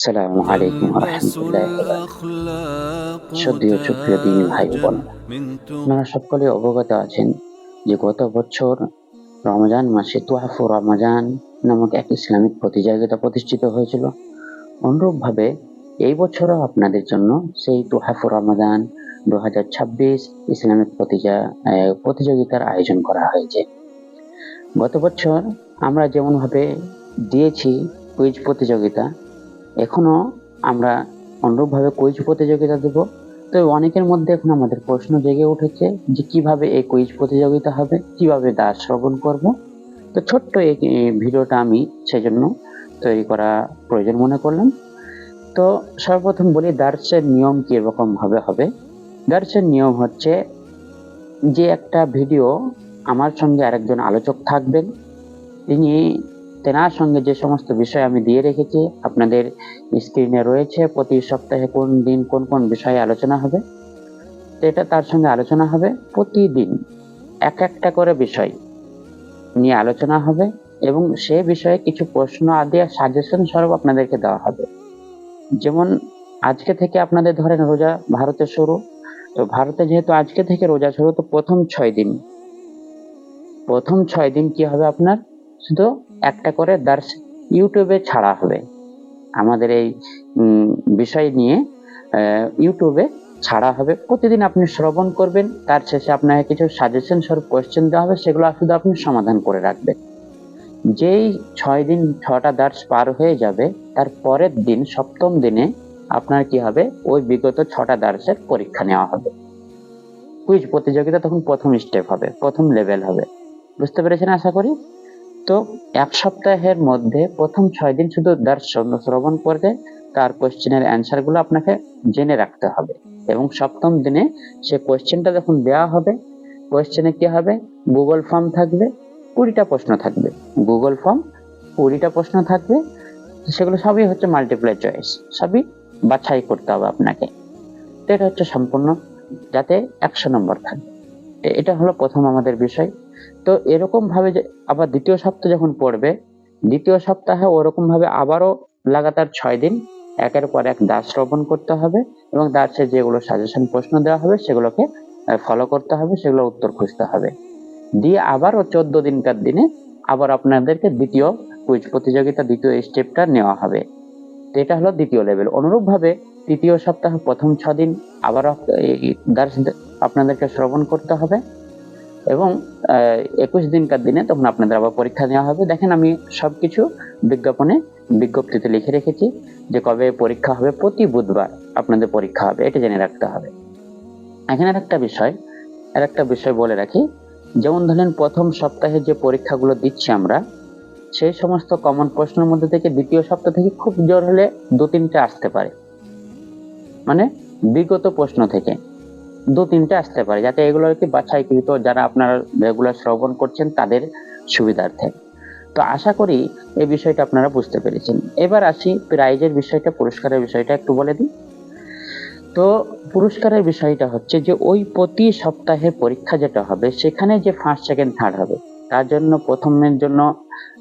আসসালামু আলাইকুম রহমতুল্লাহ। শ্রদ্ধেয় সুপ্রিয় দিনী ভাই ও বোনেরা, আপনারা সকলে অবগত আছেন যে গত বছর রমজান মাসে তুহাফু রমজান নামক এক ইসলামিক প্রতিযোগিতা প্রতিষ্ঠিত হয়েছিল। অনুরূপভাবে এই বছরও আপনাদের জন্য সেই তুহাফু রমজান 2026 ইসলামিক প্রতিযোগিতার আয়োজন করা হয়েছে। গত বছর আমরা যেমনভাবে দিয়েছি কুইজ প্রতিযোগিতা, এখনো আমরা অনুরূপভাবে কুইজ প্রতিযোগিতা দেব। তো অনেকের মধ্যে এখন আমাদের প্রশ্ন জেগে উঠেছে যে কিভাবে এই কুইজ প্রতিযোগিতা হবে, কিভাবে তা শ্রবণ করব। তো ছোট্ট এই ভিডিওটা আমি সেজন্য তৈরি করা প্রয়োজন মনে করলাম। তো সর্বপ্রথম বলি দার্সের নিয়ম কি এরকম ভাবে হবে। দার্সের নিয়ম হচ্ছে যে একটা ভিডিও আমার সঙ্গে আরেকজন আলোচক থাকবেন, তেনার সঙ্গে যে সমস্ত বিষয় আমি দিয়ে রেখেছি আপনাদের স্ক্রিনে রয়েছে। প্রতি সপ্তাহে কোন দিন কোন কোন বিষয়ে আলোচনা হবে, তো এটা তার সঙ্গে আলোচনা হবে। প্রতিদিন একটা করে বিষয় নিয়ে আলোচনা হবে এবং সে বিষয়ে কিছু প্রশ্ন আদি সাজেশন স্বরূপ আপনাদেরকে দেওয়া হবে। যেমন আজকে থেকে আপনাদের ধরেন রোজা ভারতে শুরু, তো ভারতে যেহেতু আজকে থেকে রোজা শুরু, তো প্রথম 6 দিন কি হবে, আপনার শুধু একটা করে দার্স ইউটিউবে ছাড়া হবে। আমাদের এই বিষয় নিয়ে ইউটিউবে ছাড়া হবে। প্রতিদিন আপনি শ্রবণ করবেন, তার শেষে আপনাকে কিছু সাজেশন স্বরূপ কোয়েশ্চেন দেওয়া হবে, সেগুলো শুধু আপনি সমাধান করে রাখবেন। যেই 6 দিন 6টা দার্স পার হয়ে যাবে, তার পরের দিন 7ম দিনে আপনার কি হবে, ওই বিগত 6টা দার্সের পরীক্ষা নেওয়া হবে। কুইজ প্রতিযোগিতা তখন প্রথম স্টেপ হবে, প্রথম লেভেল হবে। বুঝতে পেরেছেন আশা করি। তো এক সপ্তাহের মধ্যে প্রথম 6 দিন শুধু দার্স শ্রবণ করতে, তার কোয়েশ্চেনের অ্যান্সার গুলো আপনাকে জেনে রাখতে হবে এবং 7ম দিনে সে কোয়েশ্চেনটা যখন দেওয়া হবে, কোয়েশ্চেনে কি হবে, গুগল ফর্ম থাকবে, 20টা প্রশ্ন থাকবে। গুগল ফর্ম 20টা প্রশ্ন থাকবে, সেগুলো সবই হচ্ছে মাল্টিপ্লাই চয়েস, সবই বাছাই করতে হবে আপনাকে। তো এটা হচ্ছে সম্পূর্ণ যাতে 100 নম্বর থাকে। এটা হলো প্রথম আমাদের বিষয়। তো এরকম ভাবে যে আবার দ্বিতীয় সপ্তাহ যখন পড়বে, দ্বিতীয় সপ্তাহে ওরকম ভাবে আবারও লাগাতার 6 দিন একের পর এক দাস শ্রবণ করতে হবে এবং দাসের যেগুলো সাজেশন প্রশ্ন দেওয়া হবে সেগুলোকে ফলো করতে হবে, সেগুলো উত্তর খুঁজতে হবে। দিয়ে আবারও 14 দিনকার দিনে আবার আপনাদেরকে দ্বিতীয় কুইজ প্রতিযোগিতা দ্বিতীয় স্টেপটা নেওয়া হবে। তো এটা হলো দ্বিতীয় লেভেল। অনুরূপ ভাবে তৃতীয় সপ্তাহ প্রথম 6 দিন আবারও দাস আপনাদেরকে শ্রবণ করতে হবে এবং 21 দিনকার দিনে তখন আপনাদের আবার পরীক্ষা নেওয়া হবে। দেখেন আমি সবকিছু বিজ্ঞপ্তিতে লিখে রেখেছি যে কবে পরীক্ষা হবে। প্রতি বুধবার আপনাদের পরীক্ষা হবে, এটা জেনে রাখতে হবে। এখানে আরেকটা বিষয় বলে রাখি, যেমন ধরেন প্রথম সপ্তাহে যে পরীক্ষাগুলো দিচ্ছি আমরা, সেই সমস্ত কমন প্রশ্নের মধ্যে থেকে দ্বিতীয় সপ্তাহ থেকে খুব জোর হলে 2-3টে আসতে পারে, মানে বিগত প্রশ্ন থেকে 2-3টে আসতে পারে, যাতে এগুলো আর কি বাছাইকৃত, যারা আপনারা রেগুলার শ্রবণ করছেন তাদের সুবিধার্থে। তো আশা করি এই বিষয়টা আপনারা বুঝতে পেরেছেন। এবার আসি প্রাইজের বিষয়টা, পুরস্কারের বিষয়টা একটু বলে দিই। তো পুরস্কারের বিষয়টা হচ্ছে যে ওই প্রতি সপ্তাহের পরীক্ষা যেটা হবে, সেখানে যে ফার্স্ট সেকেন্ড থার্ড হবে, তার জন্য প্রথমের জন্য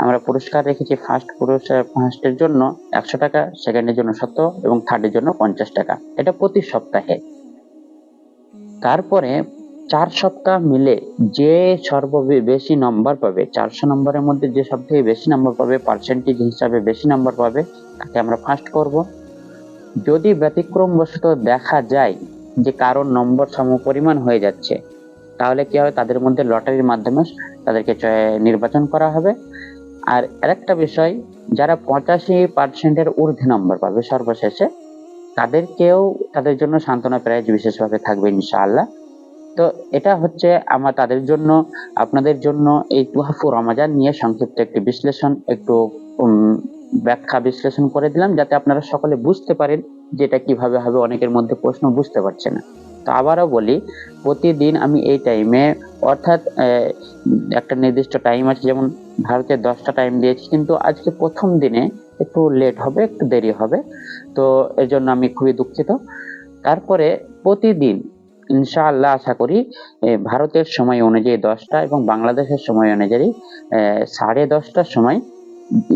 আমরা পুরস্কার রেখেছি ফার্স্টের জন্য 100 টাকা, সেকেন্ডের জন্য 100 এবং থার্ডের জন্য 50 টাকা। এটা প্রতি সপ্তাহে। তারপরে 4 সপ্তাহ মিলে যে বেশি নম্বর পাবে, 400 নম্বরের মধ্যে যে সবথেকে বেশি নম্বর পাবে, পার্সেন্টেজ হিসাবে বেশি নম্বর পাবে, তাকে আমরা ফার্স্ট করব। যদি ব্যতিক্রমবশত দেখা যায় যে কারোর নম্বর সমপরিমাণ হয়ে যাচ্ছে, তাহলে কি হবে, তাদের মধ্যে লটারির মাধ্যমে তাদেরকে নির্বাচন করা হবে। আর আরেকটা বিষয়, যারা 85%-এর ঊর্ধ্বে নম্বর পাবে সর্বশেষে, তাদের জন্য সান্ত্বনা প্রাইজ বিশেষভাবে থাকবে ইনশাআল্লাহ। তো এটা হচ্ছে তাদের জন্য, আপনাদের জন্য এই তুহাফু রমাজান নিয়ে সংক্ষিপ্ত একটি বিশ্লেষণ, একটু ব্যাখ্যা বিশ্লেষণ করে দিলাম, যাতে আপনারা সকলে বুঝতে পারেন যে এটা কিভাবে হবে। অনেকের মধ্যে প্রশ্ন বুঝতে পারছে না। তো আবারও বলি, প্রতিদিন আমি এই টাইমে, অর্থাৎ একটা নির্দিষ্ট টাইম আছে, যেমন ভারতে 10টা টাইম দিয়েছি, কিন্তু আজকে প্রথম দিনে একটু লেট হবে, একটু দেরি হবে, তো এর জন্য আমি খুবই দুঃখিত। তারপরে প্রতিদিন ইনশাআল্লাহ আশা করি ভারতের সময় অনুযায়ী 10টা এবং বাংলাদেশের সময় অনুযায়ী 10:30টার সময়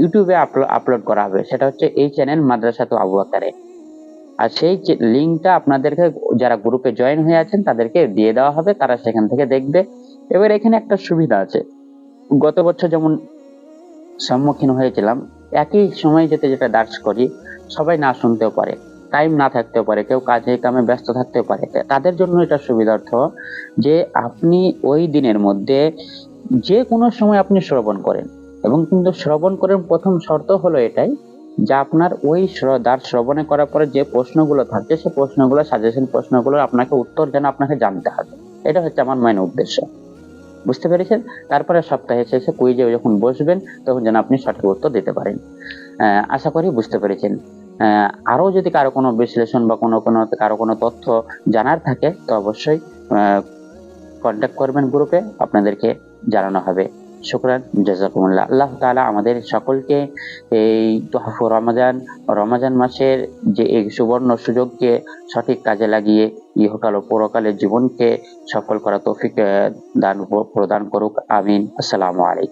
ইউটিউবে আপলোড করা হবে, সেটা হচ্ছে এই চ্যানেল মাদ্রাসাতু আবু বকরে। আর সেই লিঙ্কটা আপনাদেরকে যারা গ্রুপে জয়েন হয়ে আছেন তাদেরকে দিয়ে দেওয়া হবে, তারা সেখান থেকে দেখবে। এবার এখানে একটা সুবিধা আছে, গত বছর যেমন সম্মুখীন হয়েছিলাম, একই সময় যেটা দার্স করি, সবাই না শুনতেও পারে, টাইম না থাকতেও পারে, কেউ কাজে কামে ব্যস্ত থাকতেও পারে। তাদের জন্য এটা সুবিধার্থ যে আপনি ওই দিনের মধ্যে যে কোনো সময় আপনি শ্রবণ করেন, এবং কিন্তু শ্রবণ করেন প্রথম শর্ত হলো এটাই যে আপনার ওই দার্স শ্রবণে করার পরে যে প্রশ্নগুলো থাকছে, সে প্রশ্নগুলো সাজেশন প্রশ্নগুলো আপনাকে উত্তর যেন আপনাকে জানতে হবে। এটা হচ্ছে আমার মেইন উদ্দেশ্য, বুঝতে পেরেছেন? তারপরে সপ্তাহে শেষে কুইজে যখন বসবেন তখন যেন আপনি সঠিক উত্তর দিতে পারেন। আশা করি বুঝতে পেরেছেন। আরো যদি কারো কোনো বিশ্লেষণ বা কারো কোনো তথ্য জানার থাকে তো অবশ্যই কন্ট্যাক্ট করবেন গ্রুপে, আপনাদেরকে জানানো হবে। শুকরান, জাযাকুমুল্লাহ। আল্লাহ তাআলা আমাদের সকলকে এই তোহাফু রমাজান মাসের যে এই সুবর্ণ সুযোগকে সঠিক কাজে লাগিয়ে ইহকাল ও পরকালের জীবনকে সফল করা তৌফিক প্রদান করুক। আমিন। আসসালামু আলাইকুম।